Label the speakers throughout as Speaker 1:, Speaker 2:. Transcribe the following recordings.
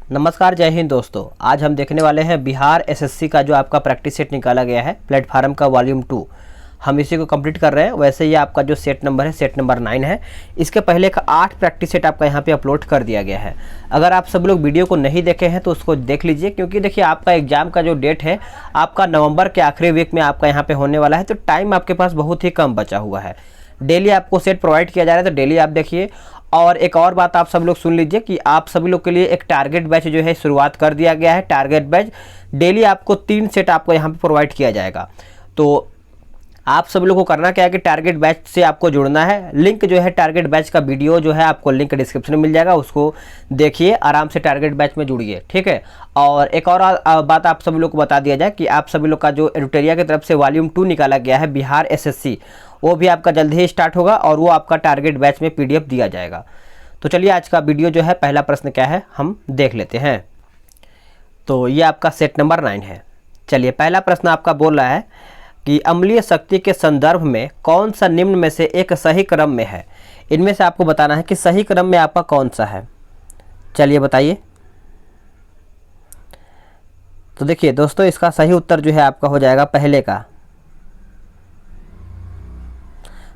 Speaker 1: नमस्कार, जय हिंद दोस्तों। आज हम देखने वाले हैं बिहार एसएससी का जो आपका प्रैक्टिस सेट निकाला गया है प्लेटफार्म का वॉल्यूम 2। हम इसी को कंप्लीट कर रहे हैं। वैसे ये आपका जो सेट नंबर है सेट नंबर 9 है। इसके पहले का 8 प्रैक्टिस सेट आपका यहाँ पे अपलोड कर दिया गया है। अगर आप सब लोग वीडियो को नहीं देखे हैं तो उसको देख लीजिए, क्योंकि देखिए आपका एग्जाम का जो डेट है आपका नवंबर के आखिरी वीक में आपका यहाँ पे होने वाला है, तो टाइम आपके पास बहुत ही कम बचा हुआ है। डेली आपको सेट प्रोवाइड किया जा रहा है, तो डेली आप देखिए। और एक और बात आप सब लोग सुन लीजिए कि आप सभी लोग के लिए एक टारगेट बैच जो है शुरुआत कर दिया गया है। टारगेट बैच डेली आपको 3 सेट आपको यहाँ पे प्रोवाइड किया जाएगा। तो आप सभी लोग को करना क्या है कि टारगेट बैच से आपको जुड़ना है। लिंक जो है टारगेट बैच का वीडियो जो है आपको लिंक डिस्क्रिप्शन में मिल जाएगा, उसको देखिए, आराम से टारगेट बैच में जुड़िए, ठीक है। और एक और बात आप सभी लोग को बता दिया जाए कि आप सभी लोग का जो एडिटोरिया की तरफ से वॉल्यूम 2 निकाला गया है बिहार एसएससी, वो भी आपका जल्द ही स्टार्ट होगा और वो आपका टारगेट बैच में पीडीएफ दिया जाएगा। तो चलिए आज का वीडियो जो है, पहला प्रश्न क्या है हम देख लेते हैं। तो ये आपका सेट नंबर 9 है। चलिए पहला प्रश्न आपका बोल रहा है कि अम्लीय शक्ति के संदर्भ में कौन सा निम्न में से एक सही क्रम में है। इनमें से आपको बताना है कि सही क्रम में आपका कौन सा है। चलिए बताइए। तो देखिए दोस्तों, इसका सही उत्तर जो है आपका हो जाएगा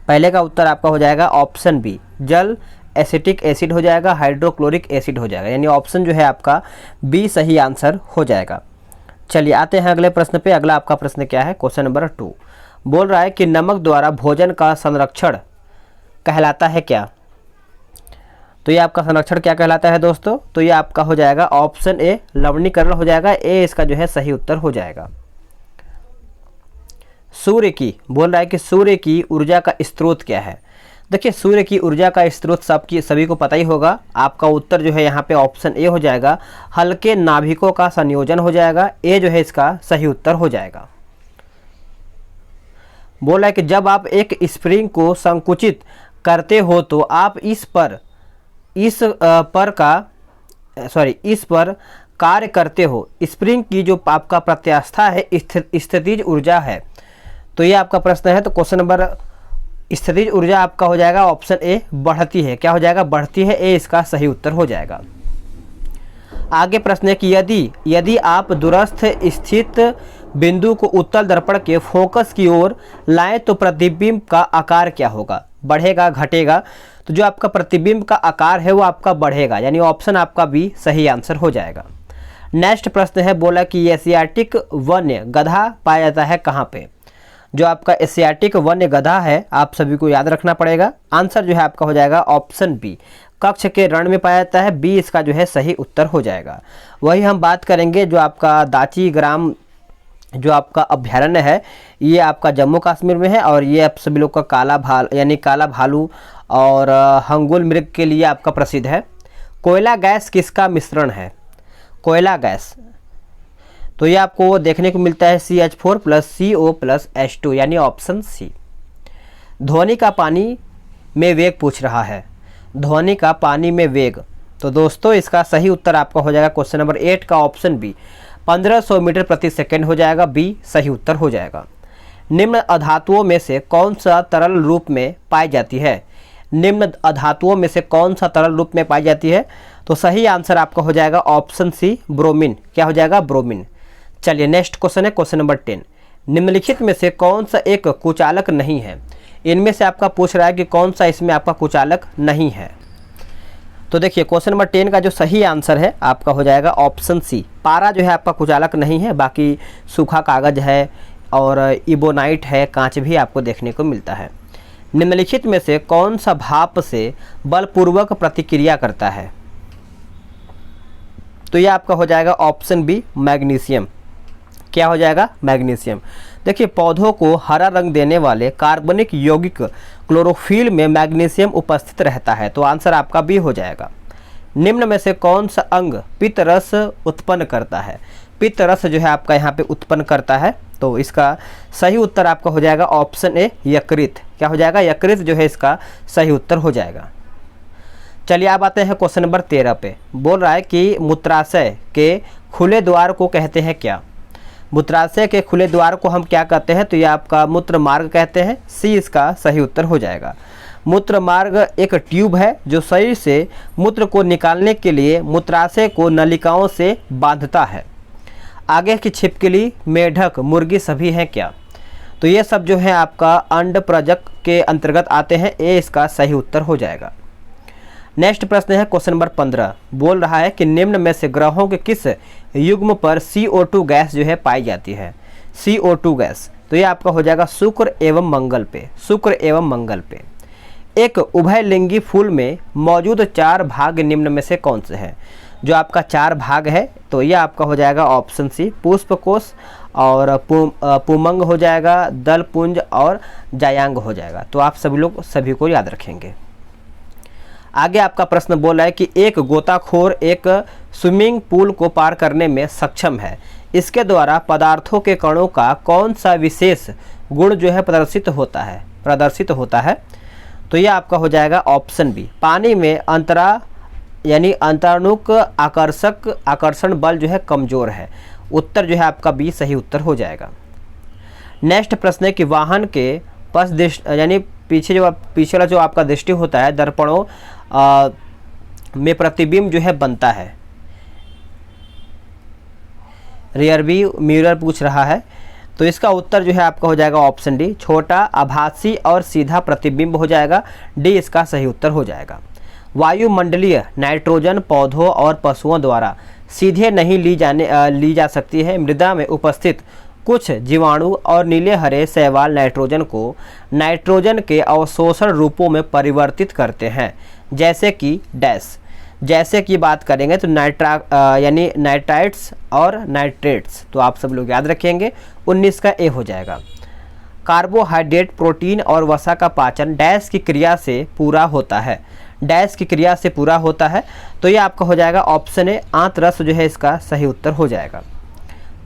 Speaker 1: पहले का उत्तर आपका हो जाएगा ऑप्शन बी, जल एसिटिक एसिड हो जाएगा, हाइड्रोक्लोरिक एसिड हो जाएगा। यानी ऑप्शन जो है आपका बी सही आंसर हो जाएगा। चलिए आते हैं अगले प्रश्न पे। अगला आपका प्रश्न क्या है, क्वेश्चन नंबर 2 बोल रहा है कि नमक द्वारा भोजन का संरक्षण कहलाता है क्या। तो ये आपका संरक्षण क्या कहलाता है दोस्तों, तो ये आपका हो जाएगा ऑप्शन ए, लवणीकरण हो जाएगा। ए इसका जो है सही उत्तर हो जाएगा। सूर्य की बोल रहा है कि सूर्य की ऊर्जा का स्रोत क्या है। देखिए सूर्य की ऊर्जा का स्रोत सभी को पता ही होगा। आपका उत्तर जो है यहाँ पे ऑप्शन ए हो जाएगा, हल्के नाभिकों का संयोजन हो जाएगा। ए जो है इसका सही उत्तर हो जाएगा। बोला है कि जब आप एक स्प्रिंग को संकुचित करते हो तो आप इस पर कार्य करते हो। स्प्रिंग की जो आपका प्रत्यास्था है स्थितिज ऊर्जा है। तो ये आपका प्रश्न है। तो क्वेश्चन नंबर स्थितिज ऊर्जा आपका हो जाएगा ऑप्शन ए, बढ़ती है। क्या हो जाएगा, बढ़ती है। ए इसका सही उत्तर हो जाएगा। आगे प्रश्न है कि यदि आप दूरस्थ स्थित बिंदु को उत्तल दर्पण के फोकस की ओर लाएं तो प्रतिबिंब का आकार क्या होगा, बढ़ेगा घटेगा। तो जो आपका प्रतिबिंब का आकार है वो आपका बढ़ेगा, यानी ऑप्शन आपका बी सही आंसर हो जाएगा। नेक्स्ट प्रश्न है, बोला कि एशियाटिक वन्य गधा पाया जाता है कहाँ पे। जो आपका एशियाटिक वन्य गधा है आप सभी को याद रखना पड़ेगा। आंसर जो है आपका हो जाएगा ऑप्शन बी, कच्छ के रण में पाया जाता है। बी इसका जो है सही उत्तर हो जाएगा। वही हम बात करेंगे जो आपका दाची ग्राम जो आपका अभ्यारण्य है, ये आपका जम्मू कश्मीर में है। और ये आप सभी लोग का काला भालू और हंगुल मृग के लिए आपका प्रसिद्ध है। कोयला गैस किसका मिश्रण है, कोयला गैस। तो ये आपको देखने को मिलता है CH4 + CO + H2, यानी ऑप्शन सी। ध्वनि का पानी में वेग पूछ रहा है, ध्वनि का पानी में वेग। तो दोस्तों इसका सही उत्तर आपका हो जाएगा क्वेश्चन नंबर 8 का ऑप्शन बी, 1500 मीटर प्रति सेकेंड हो जाएगा। बी सही उत्तर हो जाएगा। निम्न अधातुओं में से कौन सा तरल रूप में पाई जाती है, निम्न अधातुओं में से कौन सा तरल रूप में पाई जाती है। तो सही आंसर आपका हो जाएगा ऑप्शन सी, ब्रोमीन। क्या हो जाएगा, ब्रोमीन। चलिए नेक्स्ट क्वेश्चन है क्वेश्चन नंबर 10, निम्नलिखित में से कौन सा एक कुचालक नहीं है। इनमें से आपका पूछ रहा है कि कौन सा इसमें आपका कुचालक नहीं है। तो देखिए क्वेश्चन नंबर 10 का जो सही आंसर है आपका हो जाएगा ऑप्शन सी, पारा जो है आपका कुचालक नहीं है। बाकी सूखा कागज है और इबोनाइट है, कांच भी आपको देखने को मिलता है। निम्नलिखित में से कौन सा भाप से बलपूर्वक प्रतिक्रिया करता है। तो यह आपका हो जाएगा ऑप्शन बी, मैग्नीशियम। क्या हो जाएगा, मैग्नीशियम। देखिए पौधों को हरा रंग देने वाले कार्बनिक यौगिक क्लोरोफिल में मैग्नीशियम उपस्थित रहता है। तो आंसर आपका बी हो जाएगा। निम्न में से कौन सा अंग पित्त रस उत्पन्न करता है, पित्त रस जो है आपका यहाँ पे उत्पन्न करता है। तो इसका सही उत्तर आपका हो जाएगा ऑप्शन ए, यकृत। क्या हो जाएगा, यकृत जो है इसका सही उत्तर हो जाएगा। चलिए आप आते हैं क्वेश्चन नंबर 13 पे। बोल रहा है कि मूत्राशय के खुले द्वार को कहते हैं क्या। मूत्राशय के खुले द्वार को हम क्या कहते हैं, तो ये आपका मूत्र मार्ग कहते हैं। सी इसका सही उत्तर हो जाएगा। मूत्र मार्ग एक ट्यूब है जो शरीर से मूत्र को निकालने के लिए मूत्राशय को नलिकाओं से बांधता है। आगे की छिपकली, मेढक, मुर्गी सभी हैं क्या? तो ये सब जो है आपका अंड प्रजक के अंतर्गत आते हैं। ये इसका सही उत्तर हो जाएगा। नेक्स्ट प्रश्न है क्वेश्चन नंबर 15, बोल रहा है कि निम्न में से ग्रहों के किस युग्म पर CO2 गैस जो है पाई जाती है? CO2 गैस, तो ये आपका हो जाएगा शुक्र एवं मंगल पे। शुक्र एवं मंगल पे। एक उभयलिंगी फूल में मौजूद 4 भाग निम्न में से कौन से हैं? जो आपका 4 भाग है तो ये आपका हो जाएगा ऑप्शन सी, पुष्पकोश और पुमंग हो जाएगा, दलपुंज और जायांग हो जाएगा। तो आप सभी लोग सभी को याद रखेंगे। आगे आपका प्रश्न बोल रहा है कि एक गोताखोर एक स्विमिंग पूल को पार करने में सक्षम है। इसके द्वारा पदार्थों के कणों का कौन सा विशेष गुण जो है प्रदर्शित होता है? तो ये आपका हो जाएगा ऑप्शन बी, पानी में अंतराणुक आकर्षण बल जो है कमजोर है। उत्तर जो है आपका बी सही उत्तर हो जाएगा। नेक्स्ट प्रश्न है कि वाहन के पश दृष्टि यानी पिछला जो आपका दृष्टि होता है दर्पणों में प्रतिबिंब जो है बनता है। रियरव्यू मिरर पूछ रहा है, तो इसका उत्तर जो है आपका हो जाएगा ऑप्शन डी, छोटा, आभासी और सीधा प्रतिबिंब हो जाएगा। डी इसका सही उत्तर हो जाएगा। वायुमंडलीय नाइट्रोजन पौधों और पशुओं द्वारा सीधे नहीं ली जा सकती है। मृदा में उपस्थित कुछ जीवाणु और नीले हरे शैवाल नाइट्रोजन को नाइट्रोजन के अवशोषण रूपों में परिवर्तित करते हैं, जैसे कि डैश। जैसे कि बात करेंगे तो नाइट्राइट्स और नाइट्रेट्स। तो आप सब लोग याद रखेंगे। 19 का ए हो जाएगा। कार्बोहाइड्रेट, प्रोटीन और वसा का पाचन डैश की क्रिया से पूरा होता है। डैश की क्रिया से पूरा होता है। तो ये आपका हो जाएगा ऑप्शन ए, आंतरस जो है इसका सही उत्तर हो जाएगा।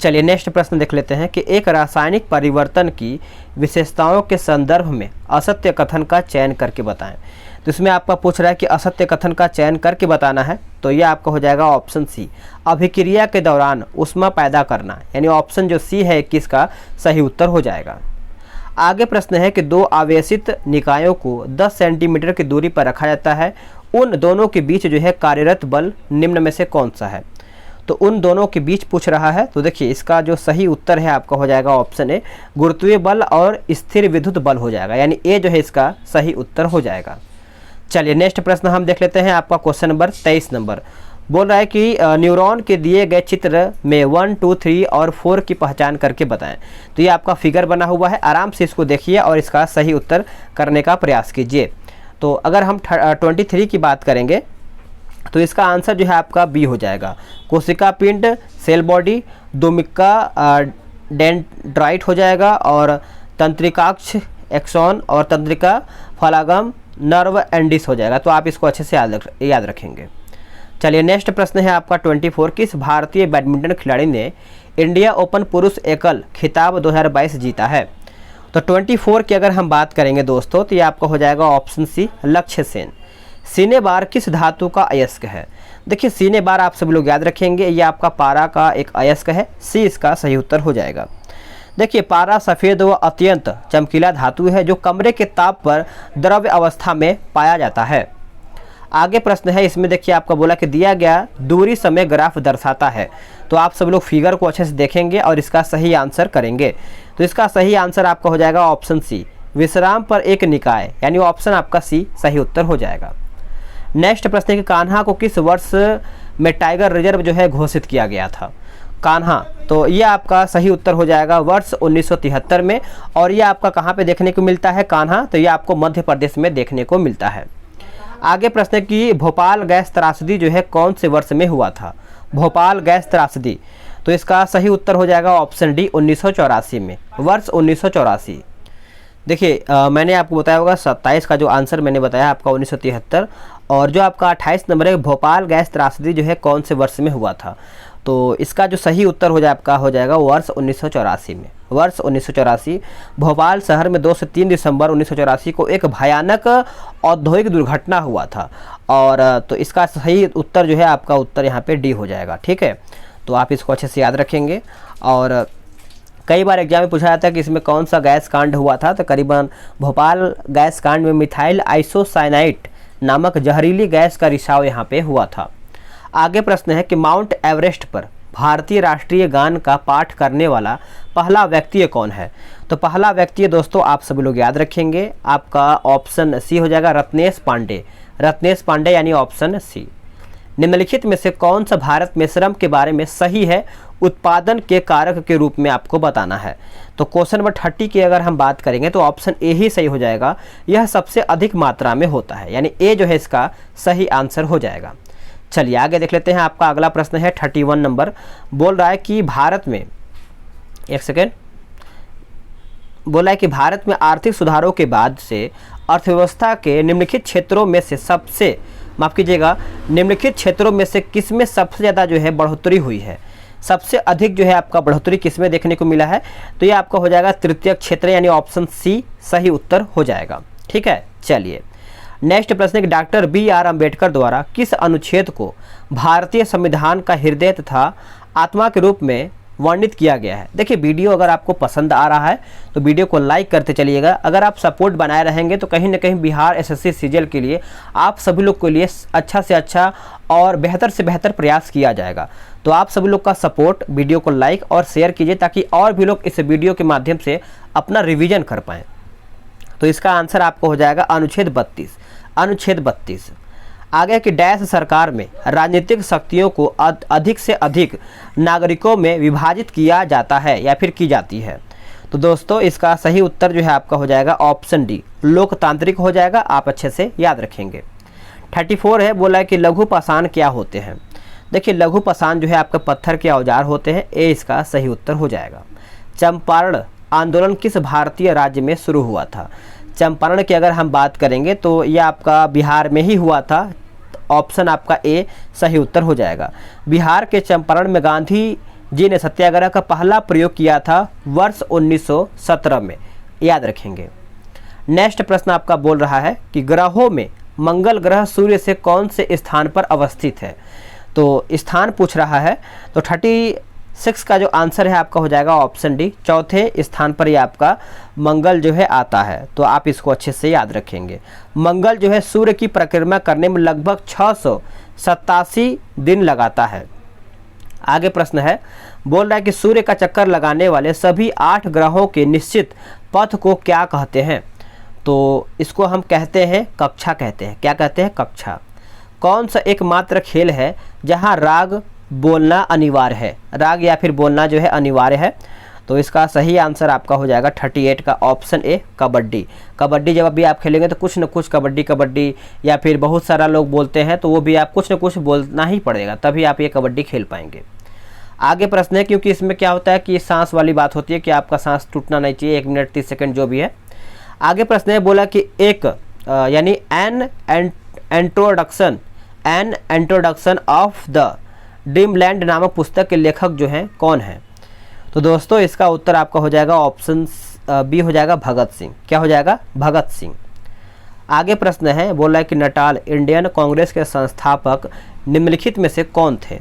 Speaker 1: चलिए नेक्स्ट प्रश्न देख लेते हैं कि एक रासायनिक परिवर्तन की विशेषताओं के संदर्भ में असत्य कथन का चयन करके बताएं। तो इसमें आपका पूछ रहा है कि असत्य कथन का चयन करके बताना है। तो ये आपका हो जाएगा ऑप्शन सी, अभिक्रिया के दौरान ऊष्मा पैदा करना, यानी ऑप्शन जो सी है 21 का सही उत्तर हो जाएगा। आगे प्रश्न है कि 2 आवेशित निकायों को 10 सेंटीमीटर की दूरी पर रखा जाता है। उन दोनों के बीच जो है कार्यरत बल निम्न में से कौन सा है? तो उन दोनों के बीच पूछ रहा है। तो देखिए इसका जो सही उत्तर है आपका हो जाएगा ऑप्शन ए, गुरुत्वीय बल और स्थिर विद्युत बल हो जाएगा, यानी ए जो है इसका सही उत्तर हो जाएगा। चलिए नेक्स्ट प्रश्न हम देख लेते हैं। आपका क्वेश्चन नंबर 23 नंबर बोल रहा है कि न्यूरॉन के दिए गए चित्र में 1, 2, 3 और 4 की पहचान करके बताएं। तो ये आपका फिगर बना हुआ है, आराम से इसको देखिए और इसका सही उत्तर करने का प्रयास कीजिए। तो अगर हम 23 की बात करेंगे तो इसका आंसर जो है आपका बी हो जाएगा। कोशिका पिंड, सेल बॉडी, दोमिक्का डेंड्राइट हो जाएगा और तंत्रिकाक्ष एक्सॉन और तंत्रिका फलागम नर्व एंडिस हो जाएगा। तो आप इसको अच्छे से याद रखेंगे। चलिए नेक्स्ट प्रश्न है आपका 24, किस भारतीय बैडमिंटन खिलाड़ी ने इंडिया ओपन पुरुष एकल खिताब 2022 जीता है? तो 24 की अगर हम बात करेंगे दोस्तों तो ये आपका हो जाएगा ऑप्शन सी, लक्ष्य सेन। सीने बार किस धातु का अयस्क है? देखिए सीने बार आप सब लोग याद रखेंगे, ये आपका पारा का एक अयस्क है। सी इसका सही उत्तर हो जाएगा। देखिए पारा सफ़ेद व अत्यंत चमकीला धातु है जो कमरे के ताप पर द्रव्य अवस्था में पाया जाता है। आगे प्रश्न है, इसमें देखिए आपका बोला कि दिया गया दूरी समय ग्राफ दर्शाता है। तो आप सब लोग फिगर को अच्छे से देखेंगे और इसका सही आंसर करेंगे। तो इसका सही आंसर आपका हो जाएगा ऑप्शन सी, विश्राम पर एक निकाय, यानी ऑप्शन आपका सी सही उत्तर हो जाएगा। नेक्स्ट प्रश्न है कि कान्हा को किस वर्ष में टाइगर रिजर्व जो है घोषित किया गया था? कान्हा, तो ये आपका सही उत्तर हो जाएगा वर्ष 1973 में। और ये आपका कहाँ पे देखने को मिलता है कान्हा? तो ये आपको मध्य प्रदेश में देखने को मिलता है। आगे प्रश्न है कि भोपाल गैस त्रासदी जो है कौन से वर्ष में हुआ था? भोपाल गैस त्रासदी, तो इसका सही उत्तर हो जाएगा ऑप्शन डी, 1984 में, वर्ष 1984। देखिए मैंने आपको बताया होगा 27 का जो आंसर मैंने बताया आपका 1973, और जो आपका 28 नंबर है भोपाल गैस त्रासदी जो है कौन से वर्ष में हुआ था? तो इसका जो सही उत्तर हो जाएगा वर्ष 1984 में, वर्ष 1984। भोपाल शहर में 2 से 3 दिसंबर 1984 को एक भयानक औद्योगिक दुर्घटना हुआ था। और तो इसका सही उत्तर जो है आपका उत्तर यहाँ पे डी हो जाएगा। ठीक है, तो आप इसको अच्छे से याद रखेंगे। और कई बार एग्जाम में पूछा जाता है कि इसमें कौन सा गैस कांड हुआ था, तो करीबन भोपाल गैस कांड में मिथाइल आइसोसाइनाइट नामक जहरीली गैस का रिसाव यहाँ पे हुआ था। आगे प्रश्न है कि माउंट एवरेस्ट पर भारतीय राष्ट्रीय गान का पाठ करने वाला पहला व्यक्ति कौन है? तो पहला व्यक्ति दोस्तों आप सभी लोग याद रखेंगे, आपका ऑप्शन सी हो जाएगा, रत्नेश पांडे। रत्नेश पांडे यानी ऑप्शन सी। निम्नलिखित में से कौन सा भारत में श्रम के बारे में सही है उत्पादन के कारक के रूप में आपको बताना है? तो क्वेश्चन नंबर 30 की अगर हम बात करेंगे तो ऑप्शन ए ही सही हो जाएगा, यह सबसे अधिक मात्रा में होता है, यानी ए जो है इसका सही आंसर हो जाएगा। चलिए आगे देख लेते हैं। आपका अगला प्रश्न है 31 नंबर, बोल रहा है कि भारत में, एक सेकेंड, बोल रहा है कि भारत में आर्थिक सुधारों के बाद से अर्थव्यवस्था के निम्नलिखित क्षेत्रों में से सबसे, माफ कीजिएगा, निम्नलिखित क्षेत्रों में से किसमें सबसे ज़्यादा जो है बढ़ोतरी हुई है? सबसे अधिक जो है आपका बढ़ोतरी किसमें देखने को मिला है? तो ये आपका हो जाएगा तृतीय क्षेत्र, यानी ऑप्शन सी सही उत्तर हो जाएगा। ठीक है, चलिए नेक्स्ट प्रश्न है कि डॉक्टर बी.आर. अम्बेडकर द्वारा किस अनुच्छेद को भारतीय संविधान का हृदय तथा आत्मा के रूप में वर्णित किया गया है? देखिए वीडियो अगर आपको पसंद आ रहा है तो वीडियो को लाइक करते चलिएगा। अगर आप सपोर्ट बनाए रहेंगे तो कहीं ना कहीं बिहार एसएससी सीजीएल के लिए आप सभी लोग के लिए अच्छा से अच्छा और बेहतर से बेहतर प्रयास किया जाएगा। तो आप सभी लोग का सपोर्ट, वीडियो को लाइक और शेयर कीजिए ताकि और भी लोग इस वीडियो के माध्यम से अपना रिविजन कर पाएँ। तो इसका आंसर आपको हो जाएगा अनुच्छेद 32। अनुच्छेद 32 आगे कि डैश सरकार में राजनीतिक शक्तियों को अधिक से अधिक नागरिकों में विभाजित किया जाता है या फिर की जाती है? तो दोस्तों इसका सही उत्तर जो है आपका हो जाएगा ऑप्शन डी, लोकतांत्रिक हो जाएगा। आप अच्छे से याद रखेंगे। 34 है, बोला है कि लघु पाषाण क्या होते हैं? देखिए लघु पाषाण जो है आपका पत्थर के औजार होते हैं, ए इसका सही उत्तर हो जाएगा। चंपारण आंदोलन किस भारतीय राज्य में शुरू हुआ था? चंपारण की अगर हम बात करेंगे तो यह आपका बिहार में ही हुआ था। ऑप्शन आपका ए सही उत्तर हो जाएगा। बिहार के चंपारण में गांधी जी ने सत्याग्रह का पहला प्रयोग किया था वर्ष 1917 में, याद रखेंगे। नेक्स्ट प्रश्न आपका बोल रहा है कि ग्रहों में मंगल ग्रह सूर्य से कौन से स्थान पर अवस्थित है? तो स्थान पूछ रहा है, तो 36 का जो आंसर है आपका हो जाएगा ऑप्शन डी, चौथे स्थान पर ये आपका मंगल जो है आता है। तो आप इसको अच्छे से याद रखेंगे। मंगल जो है सूर्य की परिक्रमा करने में लगभग 687 दिन लगाता है। आगे प्रश्न है, बोल रहा है कि सूर्य का चक्कर लगाने वाले सभी 8 ग्रहों के निश्चित पथ को क्या कहते हैं? तो इसको हम कहते हैं कक्षा कहते हैं। क्या कहते हैं? कक्षा। कौन सा एकमात्र खेल है जहां राग बोलना अनिवार्य है? राग या फिर बोलना जो है अनिवार्य है। तो इसका सही आंसर आपका हो जाएगा 38 का ऑप्शन ए, कबड्डी। कबड्डी जब भी आप खेलेंगे तो कुछ न कुछ कबड्डी या फिर बहुत सारा लोग बोलते हैं तो वो भी आप कुछ न कुछ बोलना ही पड़ेगा, तभी आप ये कबड्डी खेल पाएंगे। आगे प्रश्न है, क्योंकि इसमें क्या होता है कि सांस वाली बात होती है कि आपका सांस टूटना नहीं चाहिए, 1 मिनट 30 सेकेंड जो भी है। आगे प्रश्न है, बोला कि एक यानी an introduction of the dreamland नामक पुस्तक के लेखक जो हैं कौन है? तो दोस्तों इसका उत्तर आपका हो जाएगा ऑप्शन बी हो जाएगा भगत सिंह। क्या हो जाएगा? भगत सिंह। आगे प्रश्न है, बोला है कि नटाल इंडियन कांग्रेस के संस्थापक निम्नलिखित में से कौन थे?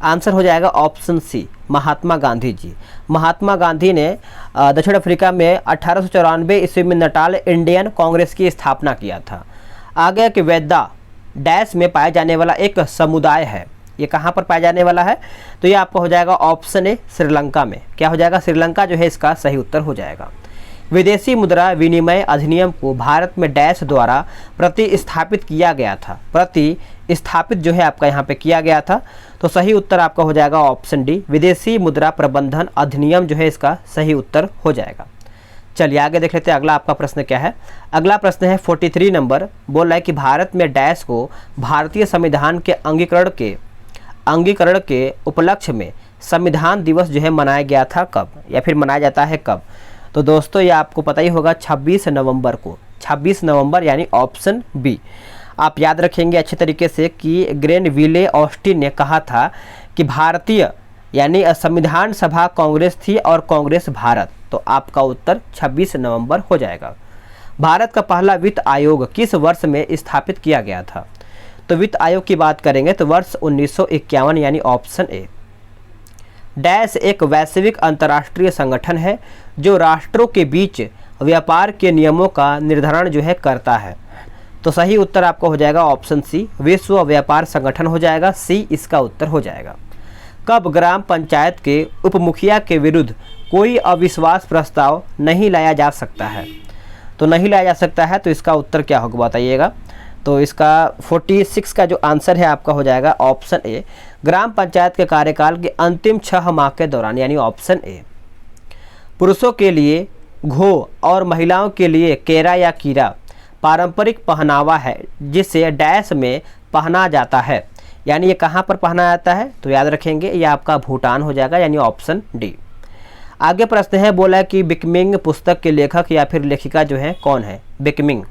Speaker 1: आंसर हो जाएगा ऑप्शन सी, महात्मा गांधी जी। महात्मा गांधी ने दक्षिण अफ्रीका में 1894 ईस्वी में नटाल इंडियन कांग्रेस की स्थापना किया था। आगे कि वेदा डैश में पाया जाने वाला एक समुदाय है, ये कहाँ पर पाया जाने वाला है? तो ये आपका हो जाएगा ऑप्शन ए, श्रीलंका में। क्या हो जाएगा? श्रीलंका जो है इसका सही उत्तर हो जाएगा। विदेशी मुद्रा विनिमय अधिनियम को भारत में डैश द्वारा प्रतिस्थापित किया गया था। प्रतिस्थापित जो है आपका यहाँ पे किया गया था। तो सही उत्तर आपका हो जाएगा ऑप्शन डी, विदेशी मुद्रा प्रबंधन अधिनियम जो है इसका सही उत्तर हो जाएगा। चलिए आगे देख लेते हैं अगला आपका प्रश्न क्या है। अगला प्रश्न है 43 नंबर, बोल रहा है कि भारत में डैश को भारतीय संविधान के अंगीकरण के उपलक्ष्य में संविधान दिवस जो है मनाया गया था कब या फिर मनाया जाता है कब? तो दोस्तों ये आपको पता ही होगा 26 नवंबर को। 26 नवंबर यानी ऑप्शन बी। आप याद रखेंगे अच्छे तरीके से कि ग्रेनविले ऑस्टिन ने कहा था कि भारतीय यानी संविधान सभा कांग्रेस थी और कांग्रेस भारत। तो आपका उत्तर 26 नवंबर हो जाएगा। भारत का पहला वित्त आयोग किस वर्ष में स्थापित किया गया था? तो वित्त आयोग की बात करेंगे तो वर्ष 1951 यानी ऑप्शन ए। डैश एक वैश्विक अंतर्राष्ट्रीय संगठन है जो राष्ट्रों के बीच व्यापार के नियमों का निर्धारण जो है करता है। तो सही उत्तर आपका हो जाएगा ऑप्शन सी, विश्व व्यापार संगठन हो जाएगा, सी इसका उत्तर हो जाएगा। कब ग्राम पंचायत के उपमुखिया के विरुद्ध कोई अविश्वास प्रस्ताव नहीं लाया जा सकता है? तो नहीं लाया जा सकता है, तो इसका उत्तर क्या होगा बताइएगा। तो इसका 46 का जो आंसर है आपका हो जाएगा ऑप्शन ए, ग्राम पंचायत के कार्यकाल के अंतिम 6 माह के दौरान, यानी ऑप्शन ए। पुरुषों के लिए घो और महिलाओं के लिए केरा या कीरा पारंपरिक पहनावा है जिसे डैश में पहना जाता है, यानी ये कहाँ पर पहना जाता है? तो याद रखेंगे ये आपका भूटान हो जाएगा, यानी ऑप्शन डी। आगे प्रश्न है, बोला कि बिकमिंग पुस्तक के लेखक या फिर लेखिका जो है कौन है? बिकमिंग।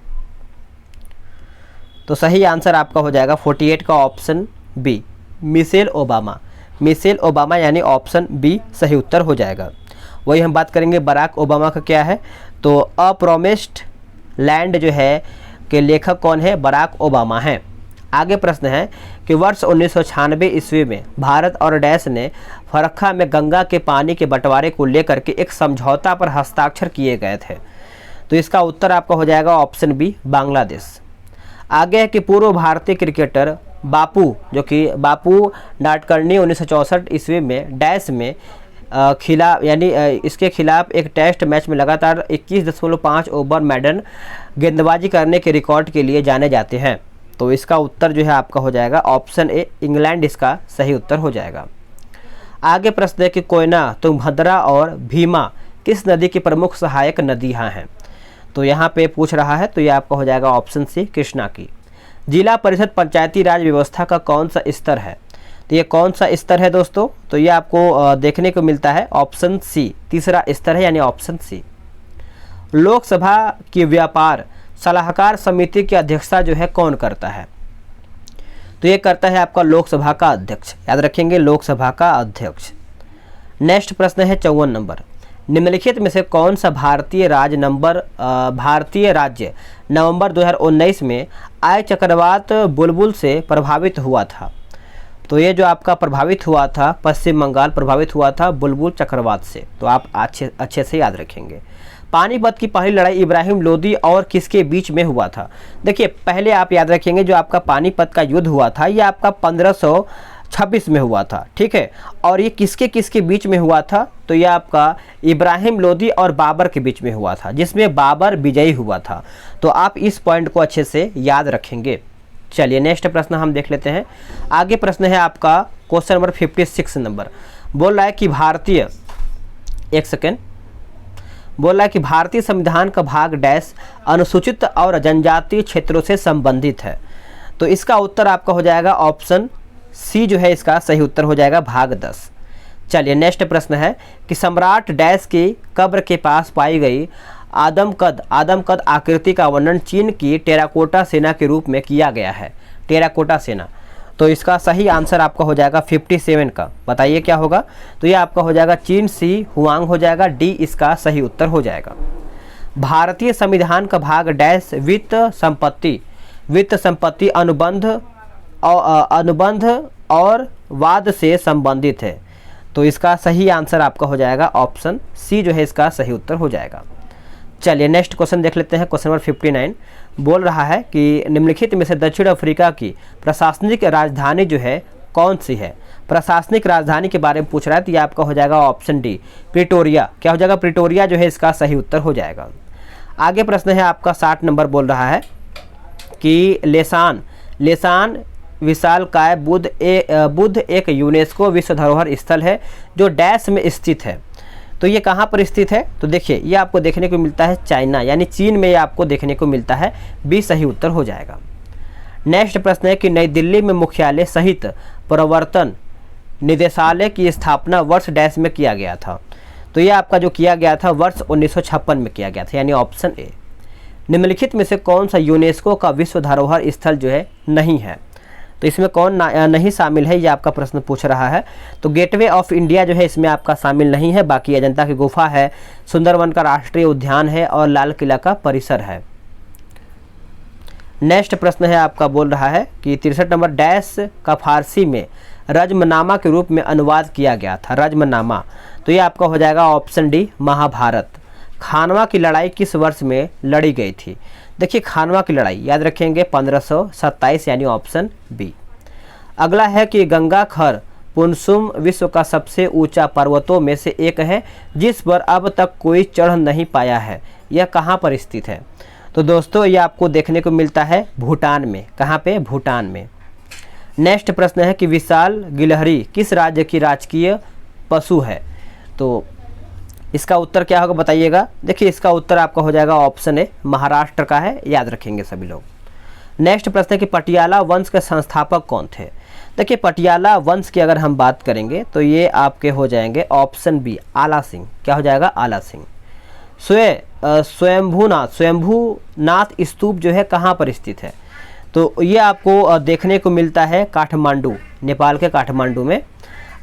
Speaker 1: तो सही आंसर आपका हो जाएगा 48 का option B, Michelle Obama. Michelle Obama यानी ऑप्शन बी सही उत्तर हो जाएगा। वही हम बात करेंगे बराक ओबामा का क्या है। तो अ प्रोमिस्ड लैंड जो है के लेखक कौन है? बराक ओबामा हैं। आगे प्रश्न है कि वर्ष 1996 ईस्वी में भारत और डैश ने फरक्का में गंगा के पानी के बंटवारे को लेकर के एक समझौता पर हस्ताक्षर किए गए थे। तो इसका उत्तर आपका हो जाएगा ऑप्शन बी, बांग्लादेश। आगे है कि पूर्व भारतीय क्रिकेटर बापू, जो कि बापू नाडकर्णी 1964 ईस्वी में डैश में इसके खिलाफ एक टेस्ट मैच में लगातार 21.5 ओवर मैडन गेंदबाजी करने के रिकॉर्ड के लिए जाने जाते हैं। तो इसका उत्तर जो है आपका हो जाएगा ऑप्शन ए, इंग्लैंड इसका सही उत्तर हो जाएगा। आगे प्रश्न है कि कोयना, तुंगभद्रा और भीमा किस नदी की प्रमुख सहायक नदियाँ हैं? तो यहाँ पे पूछ रहा है, तो ये आपका हो जाएगा ऑप्शन सी, कृष्णा की। जिला परिषद पंचायती राज व्यवस्था का कौन सा स्तर है? तो ये कौन सा स्तर है दोस्तों? तो ये आपको देखने को मिलता है ऑप्शन सी, तीसरा स्तर है, यानी ऑप्शन सी। लोकसभा की व्यापार सलाहकार समिति की अध्यक्षता जो है कौन करता है? तो ये करता है आपका लोकसभा का अध्यक्ष, याद रखेंगे लोकसभा का अध्यक्ष। नेक्स्ट प्रश्न है 54 नंबर, निम्नलिखित में से कौन सा भारतीय राज्य नवंबर 2019 में आय चक्रवात बुलबुल से प्रभावित हुआ था? तो ये जो आपका प्रभावित हुआ था, पश्चिम बंगाल प्रभावित हुआ था बुलबुल चक्रवात से। तो आप अच्छे से याद रखेंगे। पानीपत की पहली लड़ाई इब्राहिम लोदी और किसके बीच में हुआ था? देखिए पहले आप याद रखेंगे जो आपका पानीपत का युद्ध हुआ था ये आपका 1526 में हुआ था, ठीक है। और ये किसके किसके बीच में हुआ था? तो ये आपका इब्राहिम लोदी और बाबर के बीच में हुआ था, जिसमें बाबर विजयी हुआ था। तो आप इस पॉइंट को अच्छे से याद रखेंगे। चलिए नेक्स्ट प्रश्न हम देख लेते हैं। आगे प्रश्न है आपका क्वेश्चन नंबर 56 नंबर, बोल रहा है कि भारतीय संविधान का भाग डैश अनुसूचित और जनजातीय क्षेत्रों से संबंधित है। तो इसका उत्तर आपका हो जाएगा ऑप्शन सी, जो है इसका सही उत्तर हो जाएगा भाग 10। चलिए नेक्स्ट प्रश्न है कि सम्राट डैश की कब्र के पास पाई गई आदमकद आकृति का वर्णन चीन की टेराकोटा सेना के रूप में किया गया है। टेराकोटा सेना, तो इसका सही आंसर आपका हो जाएगा 57 का, बताइए क्या होगा? तो ये आपका हो जाएगा चीन सी हुआंग हो जाएगा, डी इसका सही उत्तर हो जाएगा। भारतीय संविधान का भाग डैश वित्त संपत्ति अनुबंध और वाद से संबंधित है। तो इसका सही आंसर आपका हो जाएगा ऑप्शन सी, जो है इसका सही उत्तर हो जाएगा। चलिए नेक्स्ट क्वेश्चन देख लेते हैं। क्वेश्चन नंबर 59 बोल रहा है कि निम्नलिखित में से दक्षिण अफ्रीका की प्रशासनिक राजधानी जो है कौन सी है? प्रशासनिक राजधानी के बारे में पूछ रहा है, तो ये आपका हो जाएगा ऑप्शन डी, प्रिटोरिया। क्या हो जाएगा? प्रिटोरिया जो है इसका सही उत्तर हो जाएगा। आगे प्रश्न है आपका 60 नंबर, बोल रहा है कि लेसान विशालकाय बुद्ध एक यूनेस्को विश्व धरोहर स्थल है जो डैश में स्थित है। तो ये कहाँ पर स्थित है? तो देखिए ये आपको देखने को मिलता है चाइना, यानी चीन में ये आपको देखने को मिलता है, बी सही उत्तर हो जाएगा। नेक्स्ट प्रश्न है कि नई दिल्ली में मुख्यालय सहित प्रवर्तन निदेशालय की स्थापना वर्ष डैश में किया गया था। तो ये आपका जो किया गया था वर्ष 1956 में किया गया था, यानी ऑप्शन ए। निम्नलिखित में से कौन सा यूनेस्को का विश्व धरोहर स्थल जो है नहीं है? तो इसमें कौन नहीं शामिल है, ये आपका प्रश्न पूछ रहा है। तो गेटवे ऑफ इंडिया जो है इसमें आपका शामिल नहीं है, बाकी अजंता की गुफा है, सुंदरवन का राष्ट्रीय उद्यान है और लाल किला का परिसर है। नेक्स्ट प्रश्न है आपका, बोल रहा है कि 63 नंबर, डैश का फारसी में रजमनामा के रूप में अनुवाद किया गया था? रजमनामा, तो ये आपका हो जाएगा ऑप्शन डी महाभारत। खानवा की लड़ाई किस वर्ष में लड़ी गई थी? देखिए खानवा की लड़ाई याद रखेंगे 1527 यानी ऑप्शन बी। अगला है कि गंगाखर पुनसुम विश्व का सबसे ऊंचा पर्वतों में से एक है जिस पर अब तक कोई चढ़ नहीं पाया है, यह कहाँ पर स्थित है? तो दोस्तों ये आपको देखने को मिलता है भूटान में। कहाँ पे? भूटान में। नेक्स्ट प्रश्न है कि विशाल गिलहरी किस राज्य की राजकीय पशु है? तो इसका उत्तर क्या होगा बताइएगा। देखिए इसका उत्तर आपका हो जाएगा ऑप्शन ए महाराष्ट्र का है, याद रखेंगे सभी लोग। नेक्स्ट प्रश्न है कि पटियाला वंश के संस्थापक कौन थे? देखिए पटियाला वंश की अगर हम बात करेंगे तो ये आपके हो जाएंगे ऑप्शन बी आला सिंह। क्या हो जाएगा? आला सिंह। स्वयंभूनाथ स्तूप जो है कहाँ पर स्थित है? तो ये आपको देखने को मिलता है काठमांडू, नेपाल के काठमांडू में।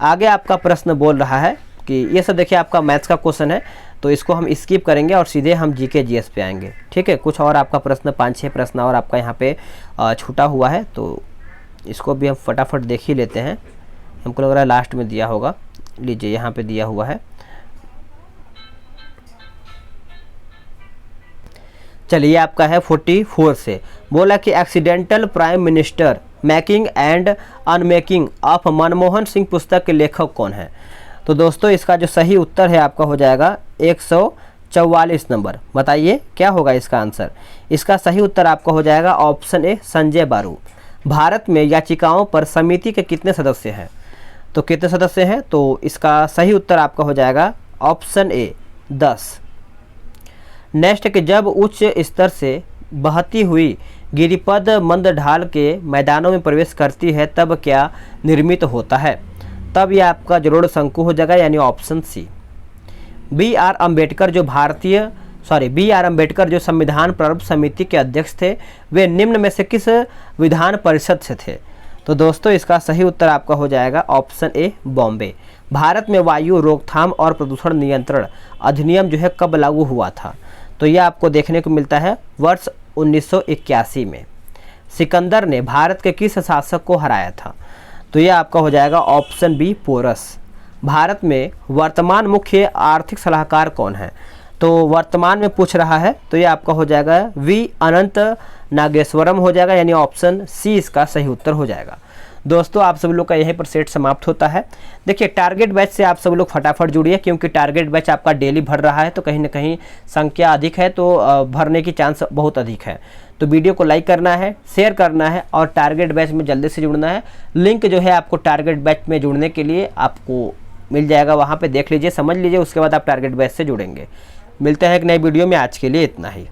Speaker 1: आगे आपका प्रश्न बोल रहा है कि ये सब देखिए आपका मैथ्स का क्वेश्चन है, तो इसको हम स्किप करेंगे और सीधे हम जीके जीएस पे आएंगे। ठीक है, कुछ और आपका प्रश्न 5-6 प्रश्न और आपका यहाँ पे छूटा हुआ है, तो इसको भी हम फटाफट देख ही लेते हैं। हमको लग रहा है लास्ट में दिया होगा, लीजिए यहाँ पे दिया हुआ है। चलिए आपका है 44 से, बोला कि accidental prime minister making and unmaking of Manmohan Singh पुस्तक के लेखक कौन है? तो दोस्तों इसका जो सही उत्तर है आपका हो जाएगा 144 नंबर। बताइए क्या होगा इसका आंसर? इसका सही उत्तर आपका हो जाएगा ऑप्शन ए संजय बारू। भारत में याचिकाओं पर समिति के कितने सदस्य हैं? तो कितने सदस्य हैं? तो इसका सही उत्तर आपका हो जाएगा ऑप्शन ए 10। नेक्स्ट कि जब उच्च स्तर से बहती हुई गिरिपद मंद ढाल के मैदानों में प्रवेश करती है तब क्या निर्मित होता है? तब यह आपका जलोढ़ शंकु हो जाएगा, यानी option C. B R Ambedkar जो संविधान प्रारूप समिति के अध्यक्ष थे, वे निम्न में से किस विधान परिषद से थे? तो दोस्तों इसका सही उत्तर आपका हो जाएगा ऑप्शन ए बॉम्बे। भारत में वायु रोकथाम और प्रदूषण नियंत्रण अधिनियम जो है कब लागू हुआ था? तो यह आपको देखने को मिलता है वर्ष 1981 में। सिकंदर ने भारत के किस शासक को हराया था? तो यह आपका हो जाएगा ऑप्शन बी पोरस। भारत में वर्तमान मुख्य आर्थिक सलाहकार कौन है? तो वर्तमान में पूछ रहा है, तो ये आपका हो जाएगा वी अनंत नागेश्वरम हो जाएगा, यानी ऑप्शन सी इसका सही उत्तर हो जाएगा। दोस्तों आप सब लोग का यहीं पर सेट समाप्त होता है। देखिए टारगेट बैच से आप सब लोग फटाफट जुड़िए, क्योंकि टारगेट बैच आपका डेली भर रहा है, तो कहीं ना कहीं संख्या अधिक है, तो भरने की चांस बहुत अधिक है। तो वीडियो को लाइक करना है, शेयर करना है और टारगेट बैच में जल्दी से जुड़ना है। लिंक जो है आपको टारगेट बैच में जुड़ने के लिए आपको मिल जाएगा, वहाँ पे देख लीजिए, समझ लीजिए, उसके बाद आप टारगेट बैच से जुड़ेंगे। मिलते हैं एक नई वीडियो में, आज के लिए इतना ही।